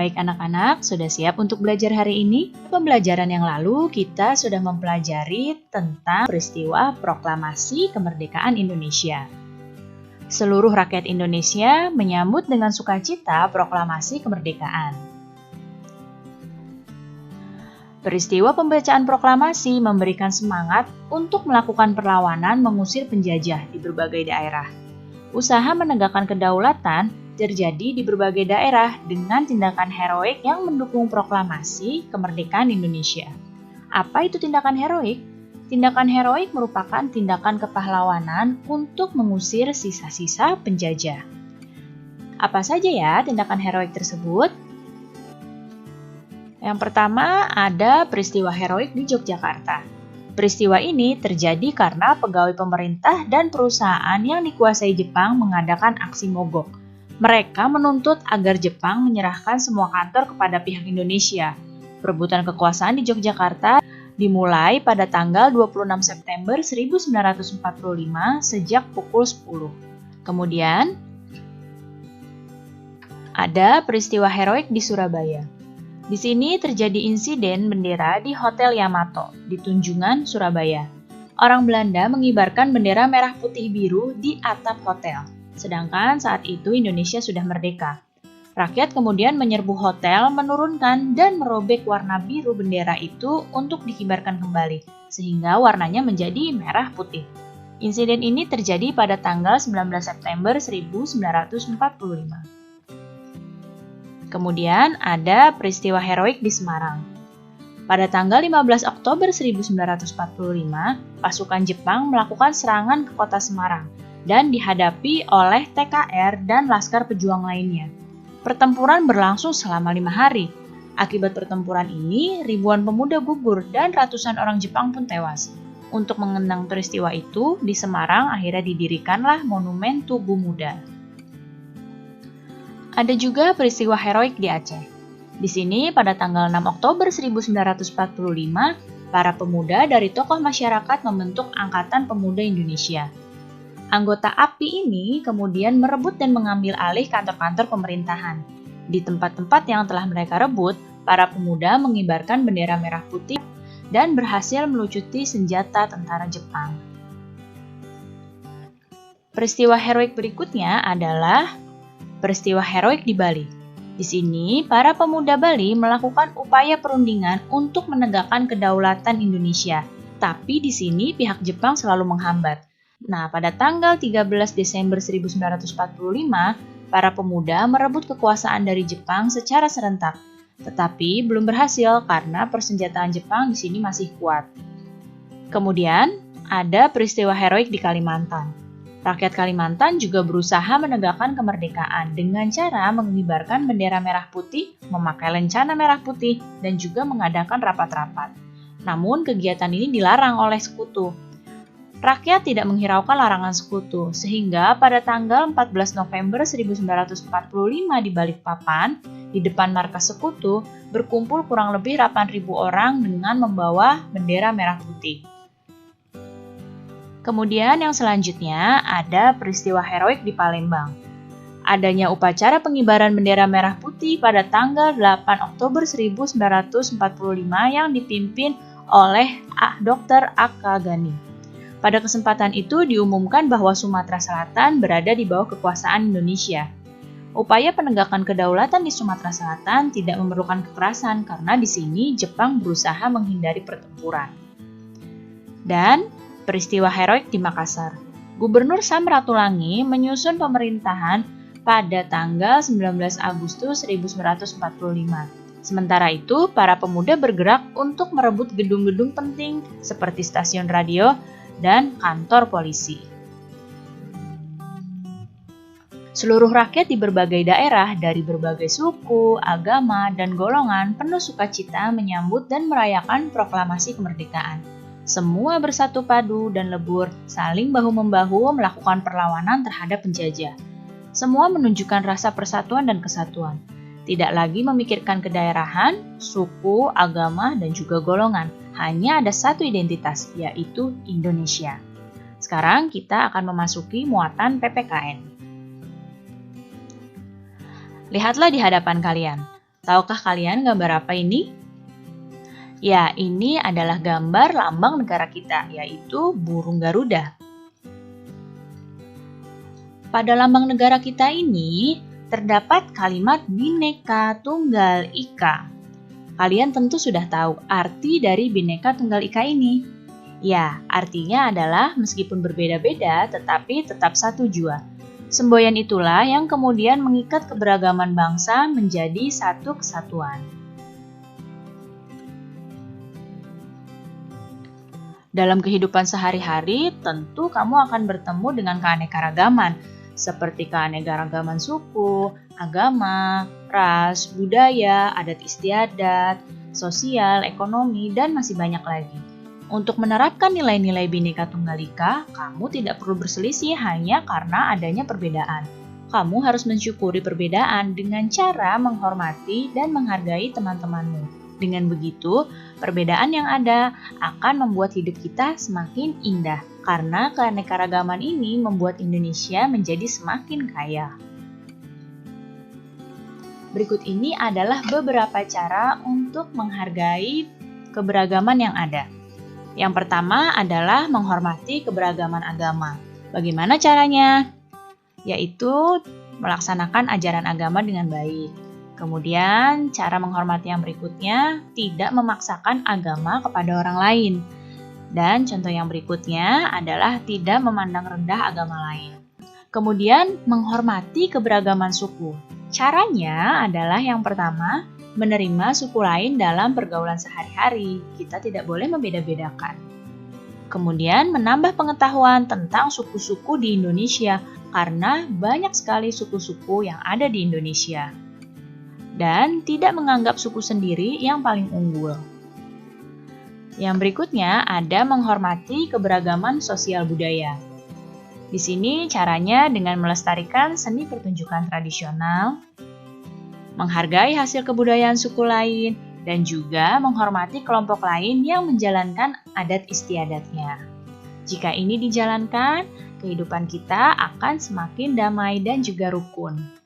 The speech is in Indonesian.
Baik anak-anak, sudah siap untuk belajar hari ini? Pembelajaran yang lalu kita sudah mempelajari tentang peristiwa proklamasi kemerdekaan Indonesia. Seluruh rakyat Indonesia menyambut dengan sukacita proklamasi kemerdekaan. Peristiwa pembacaan proklamasi memberikan semangat untuk melakukan perlawanan mengusir penjajah di berbagai daerah. Usaha menegakkan kedaulatan terjadi di berbagai daerah dengan tindakan heroik yang mendukung proklamasi kemerdekaan Indonesia. Apa itu tindakan heroik? Tindakan heroik merupakan tindakan kepahlawanan untuk mengusir sisa-sisa penjajah. Apa saja ya tindakan heroik tersebut? Yang pertama ada peristiwa heroik di Yogyakarta. Peristiwa ini terjadi karena pegawai pemerintah dan perusahaan yang dikuasai Jepang mengadakan aksi mogok. Mereka menuntut agar Jepang menyerahkan semua kantor kepada pihak Indonesia. Perebutan kekuasaan di Yogyakarta dimulai pada tanggal 26 September 1945 sejak pukul 10. Kemudian, ada peristiwa heroik di Surabaya. Di sini terjadi insiden bendera di Hotel Yamato di Tunjungan, Surabaya. Orang Belanda mengibarkan bendera merah putih biru di atap hotel. Sedangkan saat itu Indonesia sudah merdeka. Rakyat kemudian menyerbu hotel, menurunkan dan merobek warna biru bendera itu untuk dikibarkan kembali, sehingga warnanya menjadi merah putih. Insiden ini terjadi pada tanggal 19 September 1945. Kemudian ada peristiwa heroik di Semarang. Pada tanggal 15 Oktober 1945, pasukan Jepang melakukan serangan ke kota Semarang dan dihadapi oleh TKR dan Laskar Pejuang lainnya. Pertempuran berlangsung selama 5 hari. Akibat pertempuran ini, ribuan pemuda gugur dan ratusan orang Jepang pun tewas. Untuk mengenang peristiwa itu, di Semarang akhirnya didirikanlah Monumen Tugu Muda. Ada juga peristiwa heroik di Aceh. Di sini, pada tanggal 6 Oktober 1945, para pemuda dari tokoh masyarakat membentuk Angkatan Pemuda Indonesia. Anggota API ini kemudian merebut dan mengambil alih kantor-kantor pemerintahan. Di tempat-tempat yang telah mereka rebut, para pemuda mengibarkan bendera merah putih dan berhasil melucuti senjata tentara Jepang. Peristiwa heroik berikutnya adalah peristiwa heroik di Bali. Di sini, para pemuda Bali melakukan upaya perundingan untuk menegakkan kedaulatan Indonesia. Tapi di sini pihak Jepang selalu menghambat. Nah, pada tanggal 13 Desember 1945, para pemuda merebut kekuasaan dari Jepang secara serentak. Tetapi belum berhasil karena persenjataan Jepang di sini masih kuat. Kemudian, ada peristiwa heroik di Kalimantan. Rakyat Kalimantan juga berusaha menegakkan kemerdekaan dengan cara mengibarkan bendera merah putih, memakai lencana merah putih, dan juga mengadakan rapat-rapat. Namun, kegiatan ini dilarang oleh sekutu. Rakyat tidak menghiraukan larangan sekutu, sehingga pada tanggal 14 November 1945 di Balikpapan, di depan markas sekutu, berkumpul kurang lebih 8.000 orang dengan membawa bendera merah putih. Kemudian yang selanjutnya ada peristiwa heroik di Palembang. Adanya upacara pengibaran bendera merah putih pada tanggal 8 Oktober 1945 yang dipimpin oleh Dr. A.K. Ghani. Pada kesempatan itu diumumkan bahwa Sumatera Selatan berada di bawah kekuasaan Indonesia. Upaya penegakan kedaulatan di Sumatera Selatan tidak memerlukan kekerasan karena di sini Jepang berusaha menghindari pertempuran. Dan peristiwa heroik di Makassar. Gubernur Sam Ratulangi menyusun pemerintahan pada tanggal 19 Agustus 1945. Sementara itu, para pemuda bergerak untuk merebut gedung-gedung penting seperti stasiun radio dan kantor polisi. Seluruh rakyat di berbagai daerah dari berbagai suku, agama, dan golongan penuh sukacita menyambut dan merayakan proklamasi kemerdekaan. Semua bersatu padu dan lebur, saling bahu-membahu melakukan perlawanan terhadap penjajah. Semua menunjukkan rasa persatuan dan kesatuan. Tidak lagi memikirkan kedaerahan, suku, agama, dan juga golongan. Hanya ada satu identitas, yaitu Indonesia. Sekarang kita akan memasuki muatan PPKN. Lihatlah di hadapan kalian. Tahukah kalian gambar apa ini? Ya, ini adalah gambar lambang negara kita, yaitu burung Garuda. Pada lambang negara kita ini, terdapat kalimat Bhinneka Tunggal Ika. Kalian tentu sudah tahu arti dari Bhinneka Tunggal Ika ini. Ya, artinya adalah meskipun berbeda-beda, tetapi tetap satu jua. Semboyan itulah yang kemudian mengikat keberagaman bangsa menjadi satu kesatuan. Dalam kehidupan sehari-hari, tentu kamu akan bertemu dengan keanekaragaman, seperti keanekaragaman suku, agama, ras, budaya, adat istiadat, sosial, ekonomi, dan masih banyak lagi. Untuk menerapkan nilai-nilai Bhinneka Tunggal Ika, kamu tidak perlu berselisih hanya karena adanya perbedaan. Kamu harus mensyukuri perbedaan dengan cara menghormati dan menghargai teman-temanmu. Dengan begitu, perbedaan yang ada akan membuat hidup kita semakin indah, karena keanekaragaman ini membuat Indonesia menjadi semakin kaya. Berikut ini adalah beberapa cara untuk menghargai keberagaman yang ada. Yang pertama adalah menghormati keberagaman agama. Bagaimana caranya? Yaitu melaksanakan ajaran agama dengan baik. Kemudian, cara menghormati yang berikutnya, tidak memaksakan agama kepada orang lain. Dan contoh yang berikutnya adalah tidak memandang rendah agama lain. Kemudian, menghormati keberagaman suku. Caranya adalah yang pertama, menerima suku lain dalam pergaulan sehari-hari. Kita tidak boleh membeda-bedakan. Kemudian, menambah pengetahuan tentang suku-suku di Indonesia, karena banyak sekali suku-suku yang ada di Indonesia. Dan tidak menganggap suku sendiri yang paling unggul. Yang berikutnya ada menghormati keberagaman sosial budaya. Di sini caranya dengan melestarikan seni pertunjukan tradisional, menghargai hasil kebudayaan suku lain, dan juga menghormati kelompok lain yang menjalankan adat istiadatnya. Jika ini dijalankan, kehidupan kita akan semakin damai dan juga rukun.